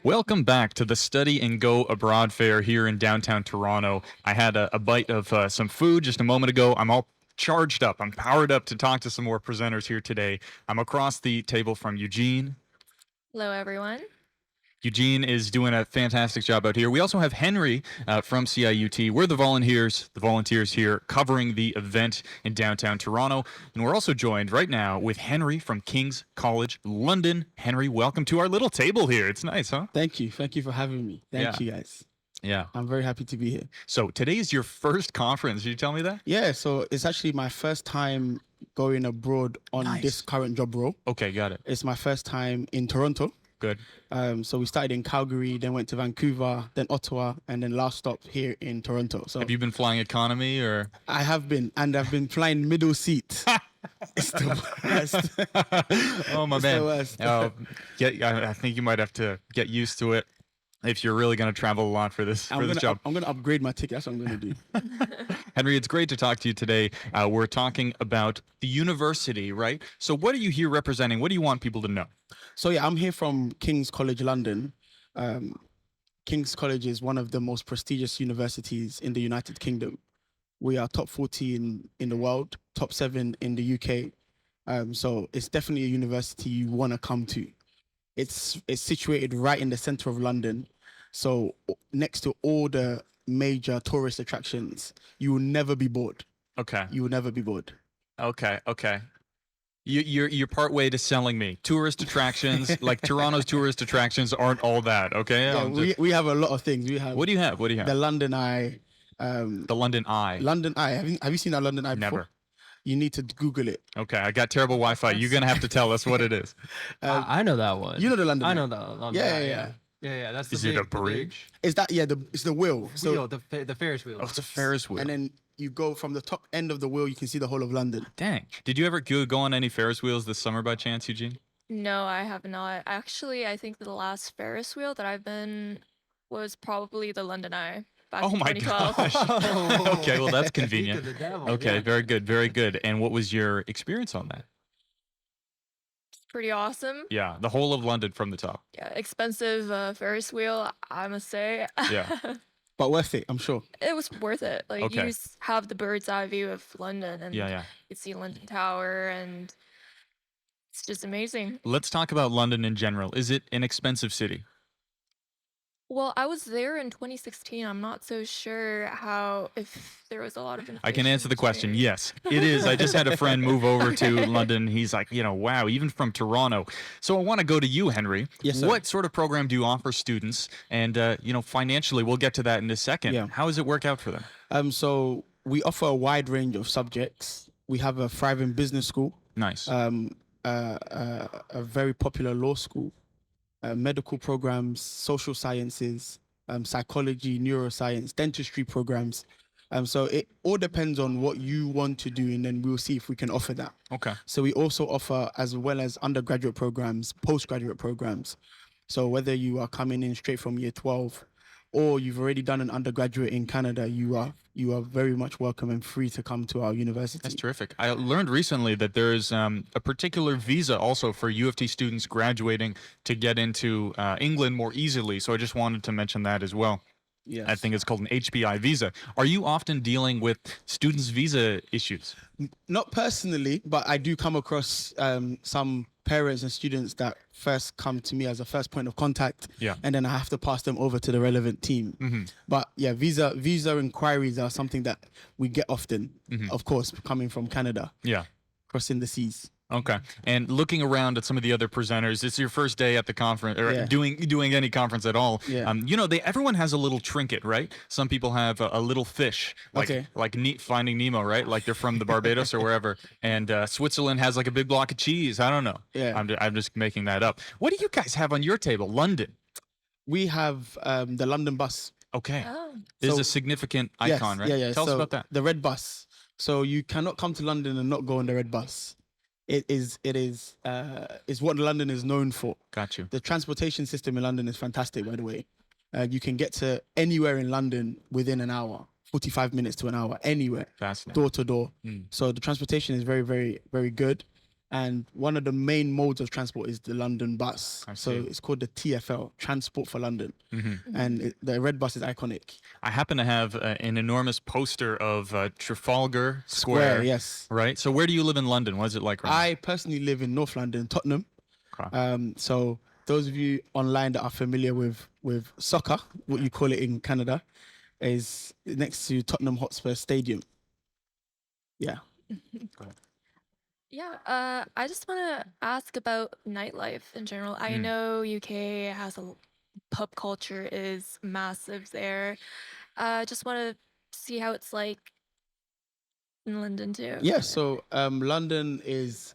Welcome back to the Study and Go Abroad Fair here in downtown Toronto. I had a bite of some food just a moment ago. I'm all charged up. I'm powered up to talk to some more presenters here today. I'm across the table from Eugene. Hello, everyone. Eugene is doing a fantastic job out here. We also have Henry from CIUT. We're the volunteers here covering the event in downtown Toronto. And we're also joined right now with Henry from King's College London. Henry, welcome to our little table here. It's nice, huh? Thank you. Thank you for having me. Thank you, guys. Yeah. I'm very happy to be here. So today is your first conference. Did you tell me that? Yeah, so it's actually my first time going abroad on this current job role. Okay, got it. It's my first time in Toronto. Good. So we started in Calgary, then went to Vancouver, then Ottawa, and then last stop here in Toronto. So Have you been flying economy or? I have been, and I've been flying middle seat. It's the worst. Oh my It's man. the worst. I think you might have to get used to it if you're really going to travel a lot for this job. I'm gonna upgrade my ticket. That's what I'm gonna do. Henry, it's great to talk to you today. We're talking about the university, right? So what are you here representing? What do you want people to know? So yeah, I'm here from King's College London. King's College is one of the most prestigious universities in the United Kingdom. We are top 40 in the world, top 7 in the UK. So it's definitely a university you want to come to. It's situated right in the center of London. So next to all the major tourist attractions, you will never be bored. Okay. You will never be bored. Okay. You're part way to selling me. Tourist attractions, like Toronto's tourist attractions aren't all that, okay? Yeah, we have a lot of things. We have What do you have? the London Eye. The London Eye. London Eye. Have you seen that London Eye before? Never. You need to Google it. Okay, I got terrible Wi-Fi. You're gonna have to tell us what it is. I know that one. You know the London I Eye? know that one. Yeah. Yeah, that's Is the it a big, the bridge? Is that it's the wheel. big So wheel, the Ferris wheel. Oh, it's a Ferris wheel. and then you go from the top end of the wheel, you can see the whole of London. Dang. Did you ever go on any Ferris wheels this summer by chance, Eugene? No, I have not. Actually, I think the last Ferris wheel that I've been was probably the London Eye back Oh in my 2012. gosh. Okay, well that's Speak of convenient. the devil, Okay, yeah. very good, very good. And what was your experience on that? It's pretty awesome. Yeah, the whole of London from the top. Yeah, expensive Ferris wheel, I must say. Yeah. But worth it, I'm sure. It was worth it. Like Okay. have the bird's eye view of London, and Yeah. you see London Tower, and it's just amazing. Let's talk about London in general. Is it an expensive city? Well, I was there in 2016. I'm not so sure if there was a lot of inflation. I can answer the question. between- Yes, it is. I just had a friend move over to London. He's like, wow, even from Toronto. So I want to go to you, Henry. Yes, sir. What sort of program do you offer students? And, financially, we'll get to that in a second. Yeah. How does it work out for them? So we offer a wide range of subjects. We have a thriving business school, Nice. a very popular law school, medical programs, social sciences, psychology, neuroscience, dentistry programs. So it all depends on what you want to do, and then we'll see if we can offer that. Okay. So we also offer, as well as undergraduate programs, postgraduate programs. So whether you are coming in straight from year 12 or you've already done an undergraduate in Canada, you are very much welcome and free to come to our university. That's terrific. I learned recently that there's a particular visa also for U of T students graduating to get into England more easily. So I just wanted to mention that as well. Yes. I think it's called an HBI visa. Are you often dealing with students' visa issues? Not personally, but I do come across some parents and students that first come to me as a first point of contact. Yeah. And then I have to pass them over to the relevant team. But yeah, visa inquiries are something that we get often, of course, coming from Canada, Yeah. crossing the seas. Okay. And looking around at some of the other presenters, it's your first day at the conference, or Yeah. doing any conference at all. Yeah. Everyone has a little trinket, right? Some people have a little fish, like Okay. Finding Nemo, right? Like they're from the Barbados or wherever. And Switzerland has like a big block of cheese. I don't know. Yeah. I'm just making that up. What do you guys have on your table? London. We have the London bus. Okay. Oh, This is So- a significant Yes, icon, right? Yeah. Tell us So about that. The red bus. So you cannot come to London and not go on the red bus. It is what London is known for. Got you. The transportation system in London is fantastic, by the way. You can get to anywhere in London within an hour, 45 minutes to an hour, anywhere, Fascinating. door to door. Mm. So the transportation is very, very, very good. and one of the main modes of transport is the London bus. I So see. it's called the TfL, Transport for London, Mhm. and the red bus is iconic. I happen to have an enormous poster of Trafalgar Square. Yes. Right. So where do you live in London? What is it like right I personally live in North London, Tottenham. Okay. So those of you online that are familiar with soccer, what you call it in Canada, is next to Tottenham Hotspur Stadium. Yeah. Yeah, I just want to ask about nightlife in general. I Mm. know UK has pub culture is massive there. Just want to see how it's like in London too. Yeah. So London is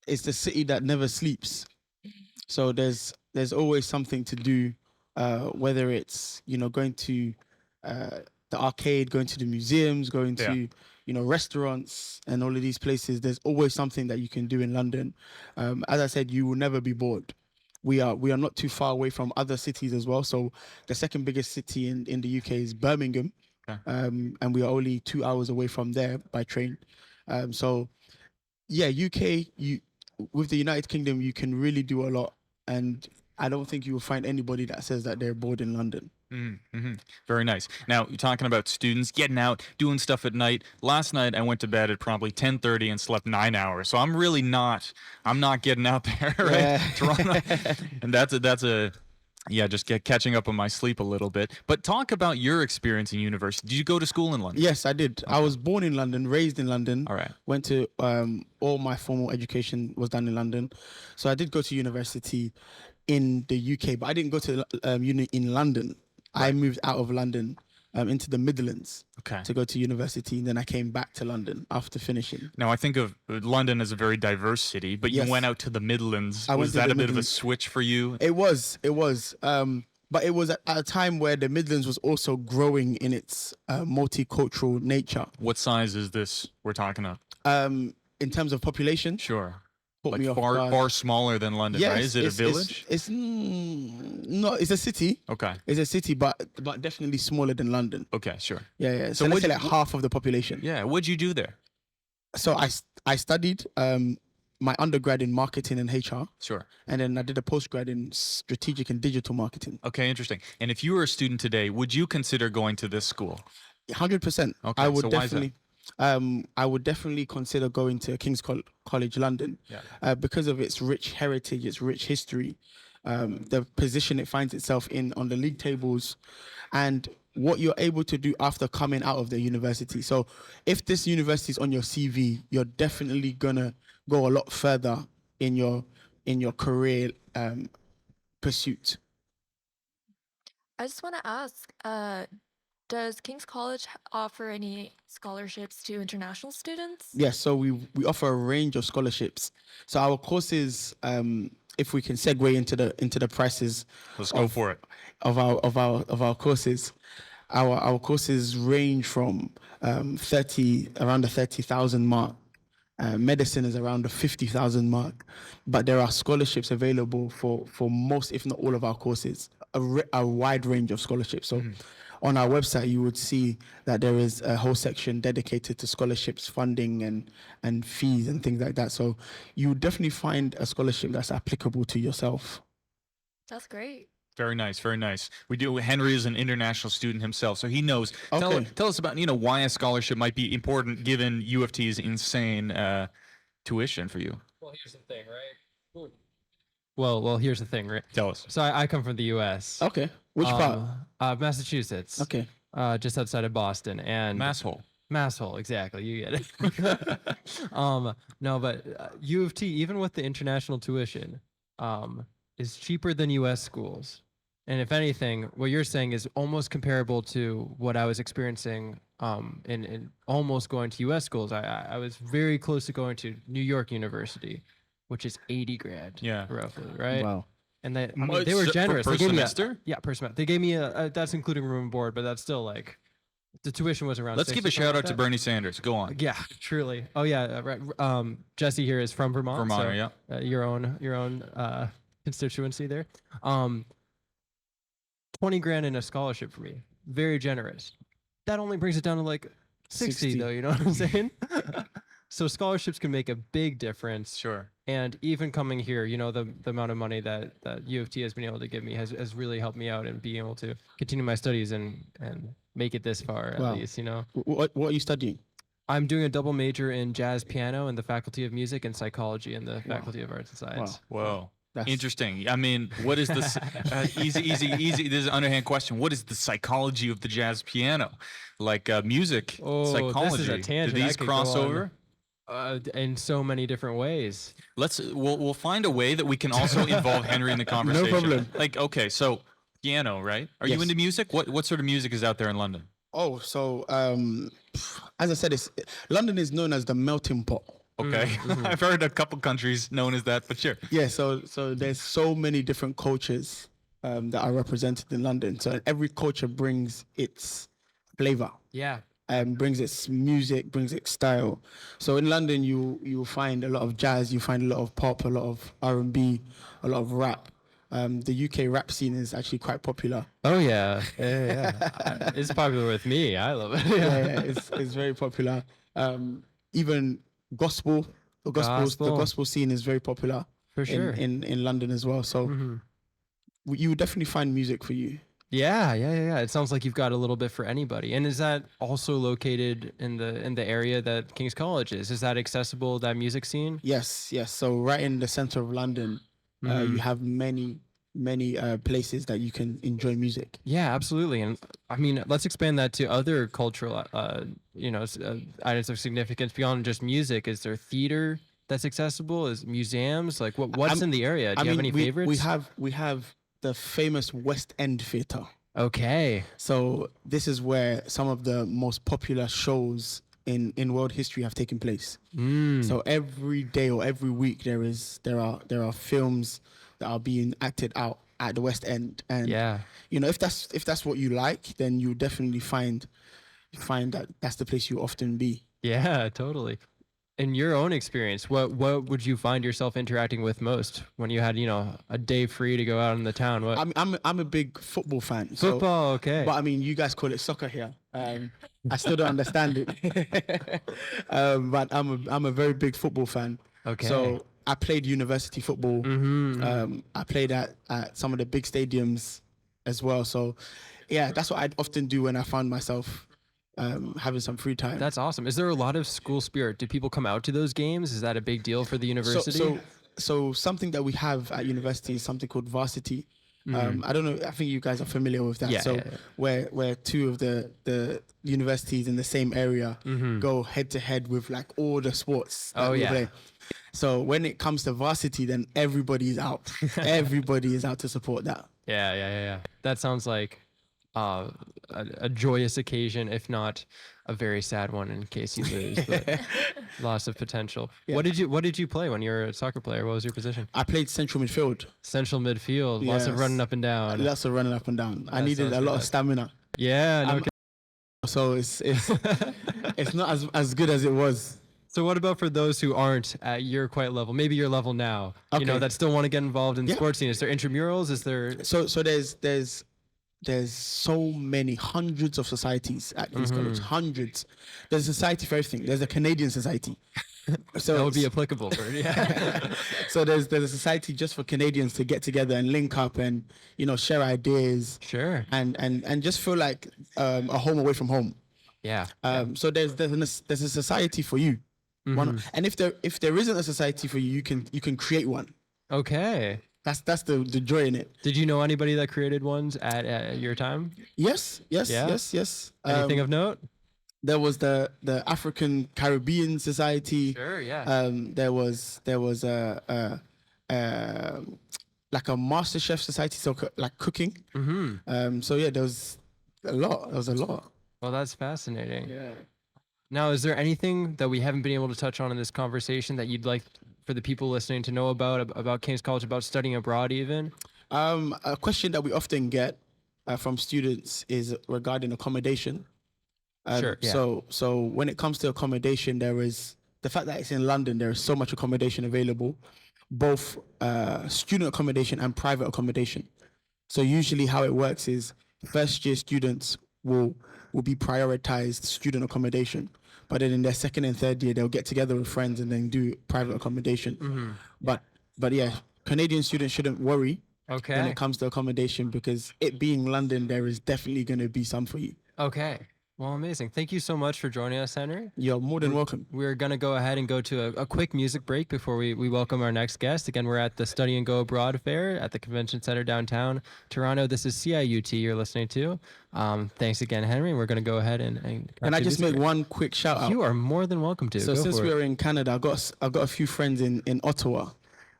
the city that never sleeps. So there's always something to do, whether it's going to the arcade, going to the museums, going Yeah. to restaurants and all of these places. There's always something that you can do in London. As I said, you will never be bored. We are not too far away from other cities as well. So the second biggest city in the UK is Birmingham, Okay. and we are only 2 hours away from there by train. So yeah, UK, with the United Kingdom, you can really do a lot, and I don't think you will find anybody that says that they're bored in London. Mm-hmm. Very nice. Now, you're talking about students getting out, doing stuff at night. Last night, I went to bed at probably 10:30 and slept 9 hours. So I'm really not. I'm not getting out there, right? Yeah. Toronto, and that's a. Yeah, just catching up on my sleep a little bit. But talk about your experience in university. Did you go to school in London? Yes, I did. I was born in London, raised in London. All right. Went to all my formal education was done in London, so I did go to university in the UK, but I didn't go to uni in London. I moved out of London into the Midlands Okay. to go to university, and then I came back to London after finishing. Now, I think of London as a very diverse city, but Yes. you went out to the Midlands. I went Was to that the a bit of a Midlands. switch for you? It was. But it was at a time where the Midlands was also growing in its multicultural nature. What size is this we're talking of? In terms of population, Sure. put Like me off far, guard. far smaller than London, right? Is it a village? It's no, it's a city. Okay. It's a city, but definitely smaller than London. Okay, sure. Yeah. So So let's what'd say you- like half of the population. Yeah. What'd you do there? So I studied my undergrad in marketing and HR, Sure. and then I did a postgrad in strategic and digital marketing. Okay, interesting. And if you were a student today, would you consider going to this school? 100%. Okay, I would so why is that? definitely. I would definitely consider going to King's College London Yeah. because of its rich heritage, its rich history, the position it finds itself in on the league tables, and what you're able to do after coming out of the university. So, if this university is on your CV, you're definitely gonna go a lot further in your career pursuit. I just want to ask, does King's College offer any scholarships to international students? Yes, so we offer a range of scholarships. So our courses, if we can segue into the prices Let's go for it. of our courses, our courses range from around the 30,000 mark. Medicine is around the 50,000 mark, but there are scholarships available for most, if not all, of our courses. A wide range of scholarships. So. On our website, you would see that there is a whole section dedicated to scholarships, funding, and fees and things like that. So you would definitely find a scholarship that's applicable to yourself. That's great. Very nice, very nice. We do. Henry is an international student himself, so he knows. Okay. Tell us about why a scholarship might be important given U of T's insane tuition for you. Well, here's the thing, right? Well, here's the thing, right? Tell us. So I come from the U.S. Okay. Which part? Massachusetts. Okay. Just outside of Boston, and Masshole. Masshole, exactly. You get it. No, but U of T, even with the international tuition, is cheaper than U.S. schools. And if anything, what you're saying is almost comparable to what I was experiencing in almost going to U.S. schools. I was very close to going to New York University, which is 80 grand, Yeah. roughly, right? Wow. And they What, they were per generous. They gave me semester? yeah, per semester. They gave me that's including room and board, but that's still like the tuition was around. Let's 6 give or a something shout like out to that. Bernie Sanders. Go on. Yeah, truly. Oh yeah, right. Jesse here is from Vermont. Vermont, so, yeah. your own constituency there. 20 grand in a scholarship for me. Very generous. That only brings it down to like 60 60. though. You know what I'm saying? So scholarships can make a big difference. Sure. And even coming here, you know, the amount of money that U of T has been able to give me has really helped me out in being able to continue my studies and make it this far at Wow. least, you know. What are you studying? I'm doing a double major in jazz piano in the Faculty of Music and psychology in the Faculty of Arts and Science. Whoa. That's Interesting. I mean, what is this? Easy. This is an underhand question. What is the psychology of the jazz piano? Like music Oh, psychology. this is a tangent. Do I these could cross go on. over? In so many different ways. We'll find a way that we can also involve Henry in the conversation. problem. Like, okay, so piano, right? Are you Yes. into music? What sort of music is out there in London? Oh, so as I said, London is known as the melting pot. Okay, I've heard a couple countries known as that, but sure. Yeah, so there's so many different cultures that are represented in London. So every culture brings its flavor, Yeah. brings its music, brings its style. So in London, you'll find a lot of jazz, you find a lot of pop, a lot of R&B, a lot of rap. The UK rap scene is actually quite popular. Oh yeah. It's popular with me. I love it. Yeah, it's very popular. Even gospel, the gospel scene is very popular For sure. in London as well. So Mhm. you would definitely find music for you. Yeah. It sounds like you've got a little bit for anybody. And is that also located in the area that King's College is? Is that accessible, that music scene? Yes. So right in the center of London, you have many places that you can enjoy music. Yeah, absolutely. And I mean, let's expand that to other cultural, items of significance beyond just music. Is there theater that's accessible? Is museums? Like what's in the area? Do you have any favorites? We have the famous West End Theatre. Okay. So this is where some of the most popular shows in world history have taken place. So every day or every week there are films that are being acted out at the West End, and Yeah. you know, if that's what you like, then you definitely find that that's the place you often be. Yeah, totally. In your own experience, what would you find yourself interacting with most when you had, a day free to go out in the town? What I'm a big football fan. So, football? Okay. but I mean, you guys call it soccer here. I still don't understand it. But I'm a very big football fan. Okay. So I played university football. I played at some of the big stadiums as well. So yeah, that's what I'd often do when I found myself having some free time. That's awesome. Is there a lot of school spirit? Do people come out to those games? Is that a big deal for the university? So something that we have at university is something called varsity. I don't know. I think you guys are familiar with that. Yeah, yeah. Where two of the universities in the same area go head to head with like all the sports. That we play. So when it comes to varsity, then everybody is out. Everybody is out to support that. Yeah. That sounds like a joyous occasion, if not a very sad one in case you lose, but loss of potential. Yeah. What did you play when you were a soccer player? What was your position? I played central midfield. Central midfield. Lots of Yes. running up and down. Lots of running up and down. I That needed sounds a lot of bad. stamina. Yeah. No I'm- So it's not as good as it was. So what about for those who aren't at your quite level, maybe your level now, Okay. that still want to get involved in the Yeah. sports scene? Is there intramurals? Is there? So there's so many hundreds of societies at King's College. Hundreds. There's a society for everything. There's a Canadian society. So That would be applicable for so there's a society just for Canadians to get together and link up and share ideas Sure. and just feel like a home away from home. Yeah. So there's a society for you. And if there isn't a society for you, you can create one. Okay. That's the joy in it. Did you know anybody that created ones at your time? Yes. Yeah? Yes. Anything of note? There was the African Caribbean Society. Sure. Yeah. There was a like a Master Chef Society, so like cooking. So yeah, there was a lot. Well, that's fascinating. Yeah. Now, is there anything that we haven't been able to touch on in this conversation that you'd like for the people listening to know about King's College, about studying abroad even? A question that we often get from students is regarding accommodation. Sure, yeah. So when it comes to accommodation, there is the fact that it's in London. There is so much accommodation available, both student accommodation and private accommodation. So usually, how it works is first year students will be prioritized student accommodation, but then in their second and third year they'll get together with friends and then do private accommodation. But yeah, Canadian students shouldn't worry when Okay. it comes to accommodation, because it being London, there is definitely going to be some for you. Okay. Well, amazing. Thank you so much for joining us, Henry. You're more than welcome. We're going to go ahead and go to a quick music break before we welcome our next guest. Again, we're at the Study and Go Abroad Fair at the Convention Center downtown Toronto. This is CIUT you're listening to. Thanks again, Henry. We're going to go ahead and Can I do just this make break. one quick shout out? You are more than welcome to. So Go since for we it. are in Canada, I've got a few friends in Ottawa,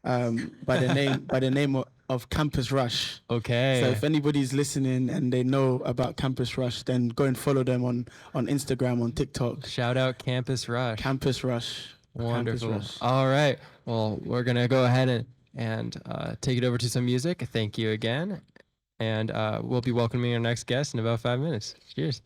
by the name of Campus Rush. Okay. So if anybody's listening and they know about Campus Rush, then go and follow them on Instagram, on TikTok. Shout out Campus Rush. Campus Rush. Wonderful. Campus Rush. All right. Well, we're going to go ahead and take it over to some music. Thank you again. And we'll be welcoming our next guest in about 5 minutes. Cheers.